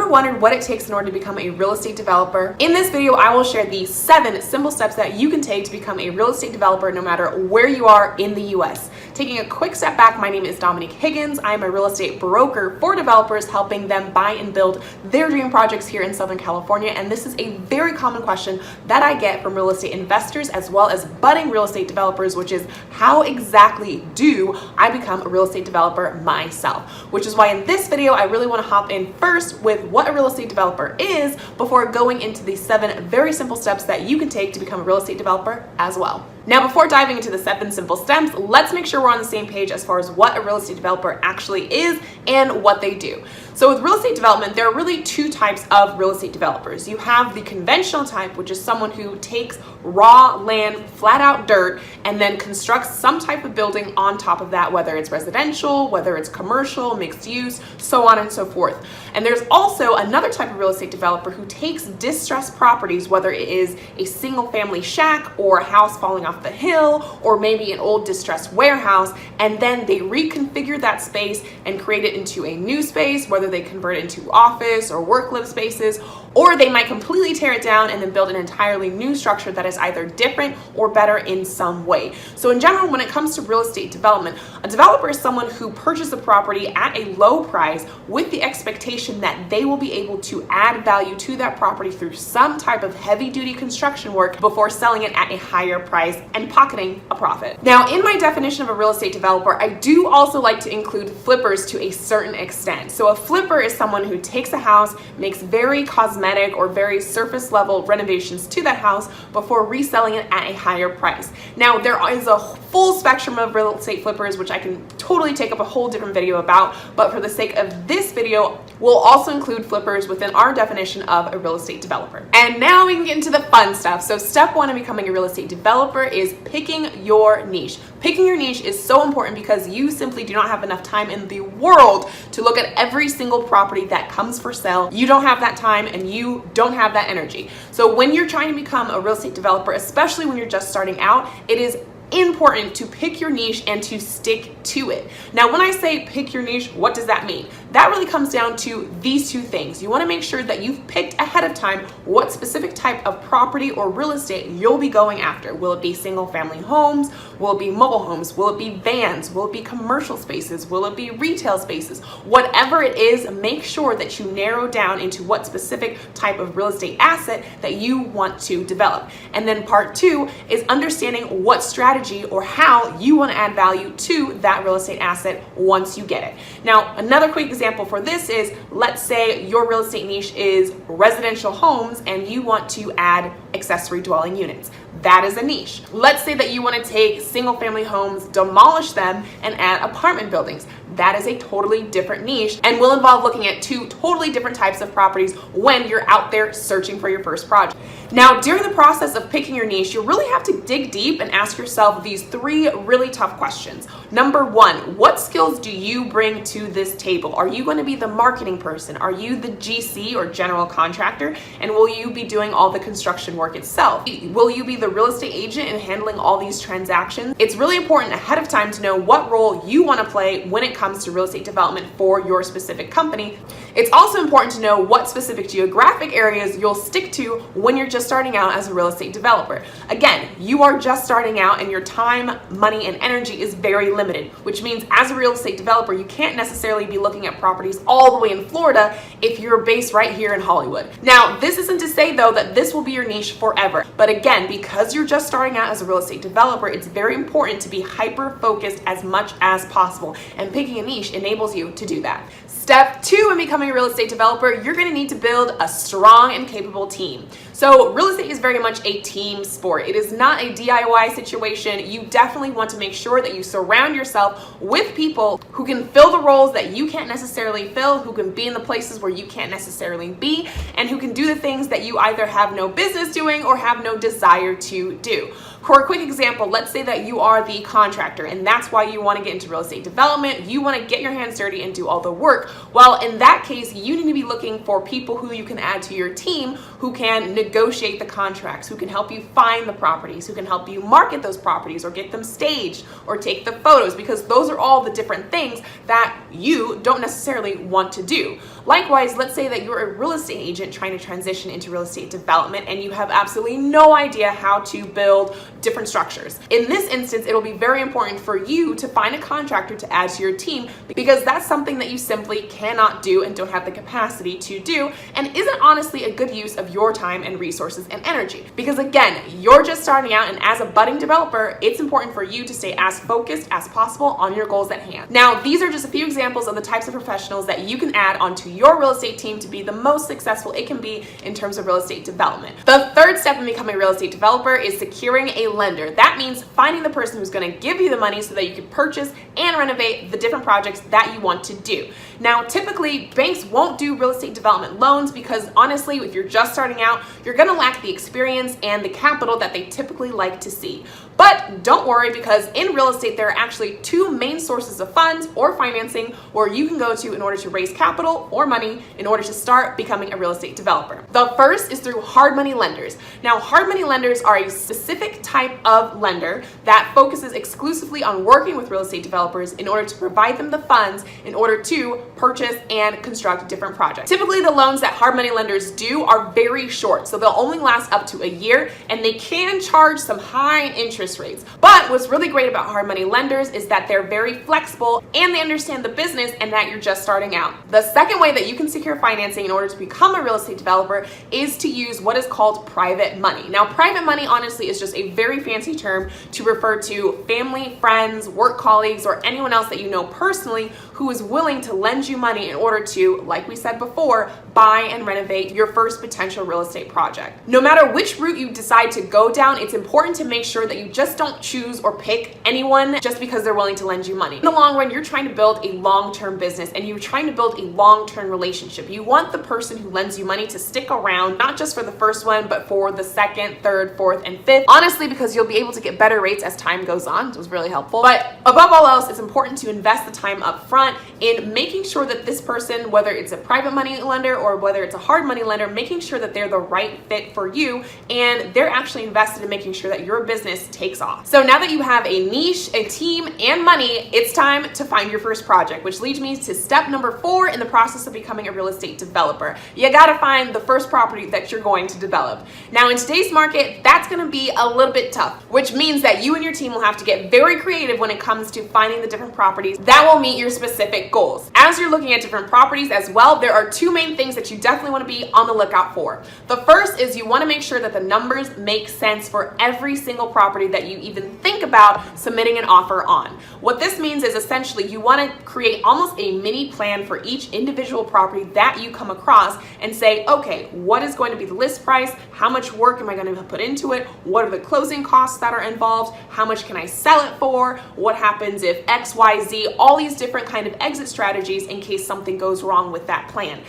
ever wondered what it takes in order to become a real estate developer? In this video, I will share the 7 simple steps that you can take to become a real estate developer no matter where you are in the US. Taking a quick step back, my name is Dominique Higgins. I am a real estate broker for developers, helping them buy and build their dream projects here in Southern California. And this is a very common question that I get from real estate investors as well as budding real estate developers, which is how exactly do I become a real estate developer myself? Which is why in this video, I really want to hop in first with what a real estate developer is before going into the 7 very simple steps that you can take to become a real estate developer as well. Now, before diving into the 7 simple steps, let's make sure we're on the same page as far as what a real estate developer actually is and what they do. So with real estate development, there are really 2 types of real estate developers. You have the conventional type, which is someone who takes raw land, flat out dirt, and then constructs some type of building on top of that, whether it's residential, whether it's commercial, mixed use, so on and so forth. And there's also another type of real estate developer who takes distressed properties, whether it is a single family shack or a house falling off the hill, or maybe an old distressed warehouse, and then they reconfigure that space and create it into a new space, whether they convert it into office or work live spaces, or they might completely tear it down and then build an entirely new structure that is either different or better in some way. So in general, when it comes to real estate development, a developer is someone who purchases a property at a low price with the expectation that they will be able to add value to that property through some type of heavy duty construction work before selling it at a higher price and pocketing a profit. Now, in my definition of a real estate developer, I do also like to include flippers to a certain extent. So a flipper is someone who takes a house, makes very cosmetic or very surface level renovations to that house before reselling it at a higher price. Now, there is a full spectrum of real estate flippers, which I can totally take up a whole different video about, but for the sake of this video, we'll also include flippers within our definition of a real estate developer. And now we can get into the fun stuff. So step 1 in becoming a real estate developer is picking your niche. Picking your niche is so important because you simply do not have enough time in the world to look at every single property that comes for sale. You don't have that time and you don't have that energy. So when you're trying to become a real estate developer, especially when you're just starting out, it is important to pick your niche and to stick to it. Now, when I say pick your niche, what does that mean? That really comes down to these 2 things. You want to make sure that you've picked ahead of time what specific type of property or real estate you'll be going after. Will it be single family homes? Will it be mobile homes? Will it be vans? Will it be commercial spaces? Will it be retail spaces? Whatever it is, make sure that you narrow down into what specific type of real estate asset that you want to develop. And then part 2 is understanding what strategy or how you want to add value to that real estate asset once you get it. Now, another quick example for this is, let's say your real estate niche is residential homes and you want to add accessory dwelling units. That is a niche. Let's say that you want to take single family homes, demolish them, and add apartment buildings. That is a totally different niche and will involve looking at 2 totally different types of properties when you're out there searching for your first project. Now, during the process of picking your niche, you really have to dig deep and ask yourself these 3 really tough questions. Number 1, what skills do you bring to this table? Are you going to be the marketing person? Are you the GC or general contractor? And will you be doing all the construction work itself? Will you be the real estate agent and handling all these transactions? It's really important ahead of time to know what role you want to play when it comes to real estate development for your specific company. It's also important to know what specific geographic areas you'll stick to when you're just starting out as a real estate developer. Again, you are just starting out and your time, money, and energy is very limited, which means as a real estate developer, you can't necessarily be looking at properties all the way in Florida if you're based right here in Hollywood. Now, this isn't to say though that this will be your niche forever, but again, because you're just starting out as a real estate developer, it's very important to be hyper focused as much as possible, and picking a niche enables you to do that. Step 2 in becoming a real estate developer, you're going to need to build a strong and capable team. So real estate is very much a team sport. It is not a DIY situation. You definitely want to make sure that you surround yourself with people who can fill the roles that you can't necessarily fill, who can be in the places where you can't necessarily be, and who can do the things that you either have no business doing or have no desire to do. For a quick example, let's say that you are the contractor and that's why you want to get into real estate development. You want to get your hands dirty and do all the work. Well, in that case, you need to be looking for people who you can add to your team who can negotiate the contracts, who can help you find the properties, who can help you market those properties or get them staged or take the photos, because those are all the different things that you don't necessarily want to do. Likewise, let's say that you're a real estate agent trying to transition into real estate development and you have absolutely no idea how to build different structures. In this instance, it'll be very important for you to find a contractor to add to your team, because that's something that you simply cannot do and don't have the capacity to do, and isn't honestly a good use of your time and resources and energy. Because again, you're just starting out, and as a budding developer, it's important for you to stay as focused as possible on your goals at hand. Now, these are just a few examples of the types of professionals that you can add onto your real estate team to be the most successful it can be in terms of real estate development. The third step in becoming a real estate developer is securing a lender. That means finding the person who's going to give you the money so that you can purchase and renovate the different projects that you want to do. Now, typically, banks won't do real estate development loans because honestly, if you're just starting out, you're going to lack the experience and the capital that they typically like to see. But don't worry, because in real estate, there are actually two main sources of funds or financing where you can go to in order to raise capital or money in order to start becoming a real estate developer. The first is through hard money lenders. Now, hard money lenders are a specific type of lender that focuses exclusively on working with real estate developers in order to provide them the funds in order to purchase and construct different projects. Typically, the loans that hard money lenders do are very short, so they'll only last up to a year, and they can charge some high interest rates. But what's really great about hard money lenders is that they're very flexible and they understand the business and that you're just starting out. The second way that you can secure financing in order to become a real estate developer is to use what is called private money. Now, private money honestly is just a very fancy term to refer to family, friends, work colleagues, or anyone else that you know personally who is willing to lend you money in order to, like we said before, buy and renovate your first potential real estate project. No matter which route you decide to go down, it's important to make sure that you just don't choose or pick anyone just because they're willing to lend you money. In the long run, you're trying to build a long-term business and you're trying to build a long-term relationship. You want the person who lends you money to stick around, not just for the first one, but for the second, third, fourth, and fifth. Honestly, because you'll be able to get better rates as time goes on. It was really helpful. But above all else, it's important to invest the time up front in making sure that this person, whether it's a private money lender or whether it's a hard money lender, making sure that they're the right fit for you and they're actually invested in making sure that your business takes off. So now that you have a niche, a team, and money, it's time to find your first project, which leads me to step number 4 in the process of becoming a real estate developer. You gotta find the first property that you're going to develop. Now, in today's market, that's gonna be a little bit tough, which means that you and your team will have to get very creative when it comes to finding the different properties that will meet your specific goals. As you're looking at different properties as well, there are two main things that you definitely want to be on the lookout for. The first is you want to make sure that the numbers make sense for every single property that you even think about submitting an offer on. What this means is essentially you want to create almost a mini plan for each individual property that you come across and say, okay, what is going to be the list price? How much work am I going to put into it? What are the closing costs that are involved? How much can I sell it for? What happens if X, Y, Z? All these different kind of exit strategies in case something goes wrong with that plan.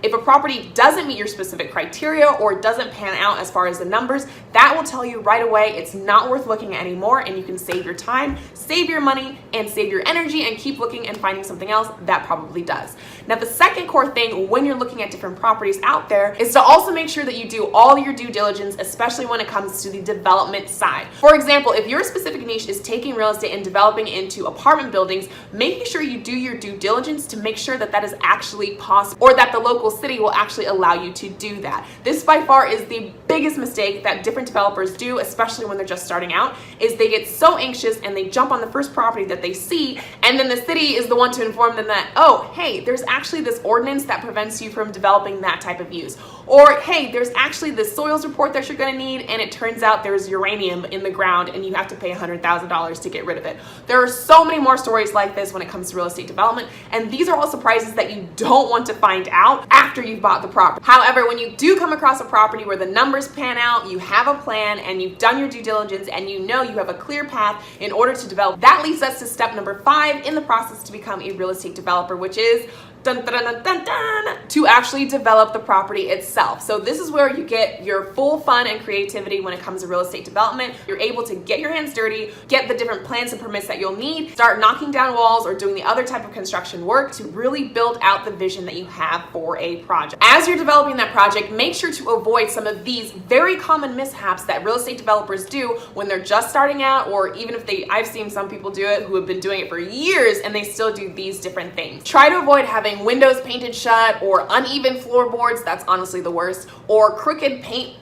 If a property doesn't meet your specific criteria or doesn't pan out as far as the numbers, that will tell you right away it's not worth looking at anymore, and you can save your time, save your money, and save your energy and keep looking and finding something else that probably does. Now, the second core thing when you're looking at different properties out there is to also make sure that you do all your due diligence, especially when it comes to the development side. For example, if your specific niche is taking real estate and developing into apartment buildings, making sure you do your due diligence to make sure that that is actually possible, or that the local city will actually allow you to do that. This by far is the biggest mistake that different developers do, especially when they're just starting out, is they get so anxious and they jump on the first property that they see, and then the city is the one to inform them that, oh, hey, there's actually this ordinance that prevents you from developing that type of use. Or, hey, there's actually this soils report that you're gonna need, and it turns out there's uranium in the ground and you have to pay $100,000 to get rid of it. There are so many more stories like this when it comes to real estate development, and these are all surprises that you don't want to find out after you've bought the property. However, when you do come across a property where the numbers pan out, you have a plan, and you've done your due diligence, and you know you have a clear path in order to develop, that leads us to step number 5 in the process to become a real estate developer, which is to actually develop the property itself. So this is where you get your full fun and creativity when it comes to real estate development. You're able to get your hands dirty, get the different plans and permits that you'll need, start knocking down walls or doing the other type of construction work to really build out the vision that you have for a project. As you're developing that project, make sure to avoid some of these very common mishaps that real estate developers do when they're just starting out, or even if I've seen some people do it who have been doing it for years and they still do these different things. Try to avoid having windows painted shut or uneven floorboards. That's honestly the worst. Or crooked paint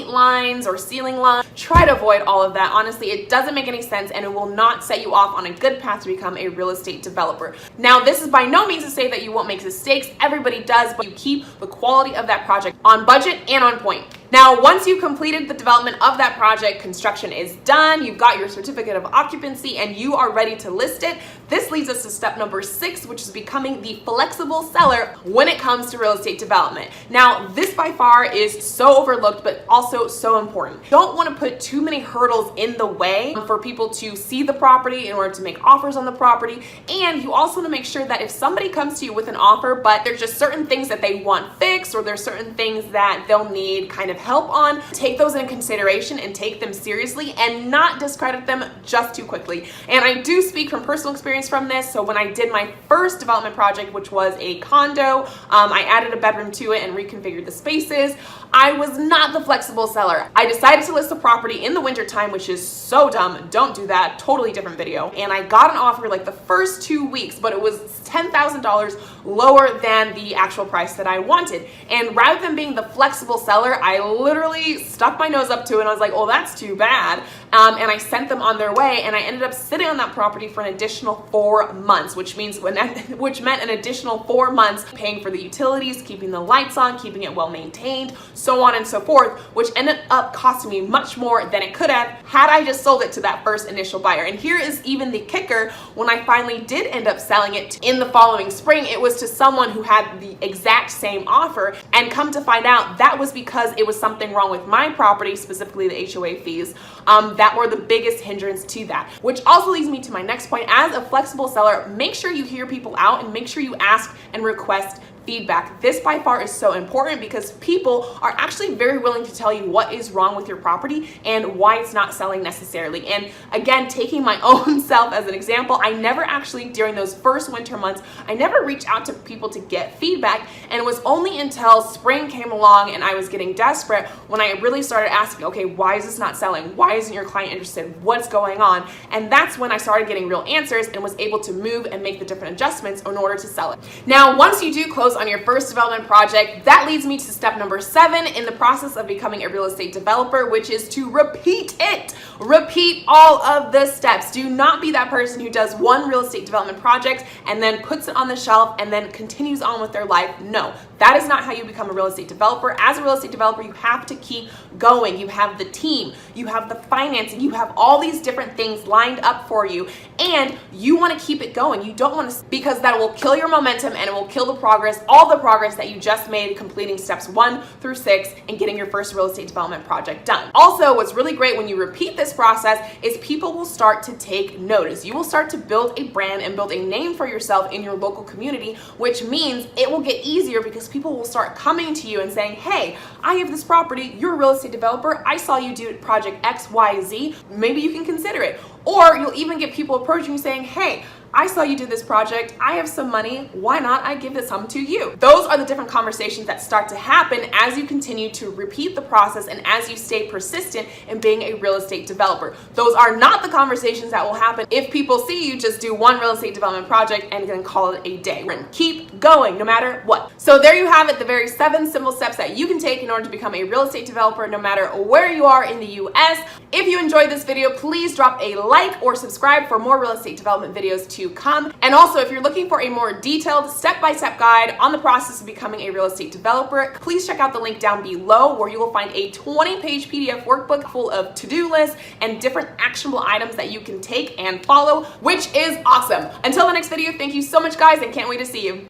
lines or ceiling lines. Try to avoid all of that. Honestly, it doesn't make any sense and it will not set you off on a good path to become a real estate developer. Now, this is by no means to say that you won't make mistakes. Everybody does, but you keep the quality of that project on budget and on point. Now, once you've completed the development of that project, construction is done, you've got your certificate of occupancy, and you are ready to list it. This leads us to step number 6, which is becoming the flexible seller when it comes to real estate development. Now, this by far is so overlooked, but also so important. Don't want to put too many hurdles in the way for people to see the property in order to make offers on the property. And you also want to make sure that if somebody comes to you with an offer, but there's just certain things that they want fixed, or there's certain things that they'll need kind of help on, take those into consideration and take them seriously and not discredit them just too quickly. And I do speak from personal experience from this. So when I did my first development project, which was a condo, I added a bedroom to it and reconfigured the spaces. I was not the flexible seller. I decided to list the property in the winter time, which is so dumb. Don't do that. Totally different video. And I got an offer like the first 2 weeks, but it was $10,000 lower than the actual price that I wanted. And rather than being the flexible seller, I literally stuck my nose up to it and I was like, oh, that's too bad. And I sent them on their way, and I ended up sitting on that property for an additional 4 months, which meant an additional 4 months paying for the utilities, keeping the lights on, keeping it well maintained, so on and so forth, which ended up costing me much more than it could have had I just sold it to that first initial buyer. And here is even the kicker: when I finally did end up selling it in the following spring, it was to someone who had the exact same offer, and come to find out that was because it was something wrong with my property, specifically the HOA fees, that were the biggest hindrance to that. Which also leads me to my next point. As a flexible seller, make sure you hear people out and make sure you ask and request feedback. This by far is so important because people are actually very willing to tell you what is wrong with your property and why it's not selling necessarily. And again, taking my own self as an example, I never actually, during those first winter months, I never reached out to people to get feedback. And it was only until spring came along and I was getting desperate when I really started asking, okay, why is this not selling? Why isn't your client interested? What's going on? And that's when I started getting real answers and was able to move and make the different adjustments in order to sell it. Now, once you do close on your first development project, that leads me to step number 7 in the process of becoming a real estate developer, which is to repeat it. Repeat all of the steps. Do not be that person who does one real estate development project and then puts it on the shelf and then continues on with their life. No, that is not how you become a real estate developer. As a real estate developer, you have to keep going. You have the team, you have the financing, you have all these different things lined up for you, and you want to keep it going. You don't want to, because that will kill your momentum and it will kill the progress, all the progress that you just made completing steps 1 through 6 and getting your first real estate development project done. Also, what's really great when you repeat this process is people will start to take notice. You will start to build a brand and build a name for yourself in your local community, which means it will get easier because people will start coming to you and saying, hey, I have this property, you're a real estate developer, I saw you do project XYZ, maybe you can consider it. Or you'll even get people approaching you saying, hey, I saw you do this project, I have some money, why not I give this some to you? Those are the different conversations that start to happen as you continue to repeat the process and as you stay persistent in being a real estate developer. Those are not the conversations that will happen if people see you just do one real estate development project and then call it a day. Keep going no matter what. So there you have it, the very 7 simple steps that you can take in order to become a real estate developer no matter where you are in the US. If you enjoyed this video, please drop a like or subscribe for more real estate development videos to come. And also, if you're looking for a more detailed step-by-step guide on the process of becoming a real estate developer, please check out the link down below where you will find a 20-page PDF workbook full of to-do lists and different actionable items that you can take and follow, which is awesome. Until the next video, thank you so much, guys, and can't wait to see you.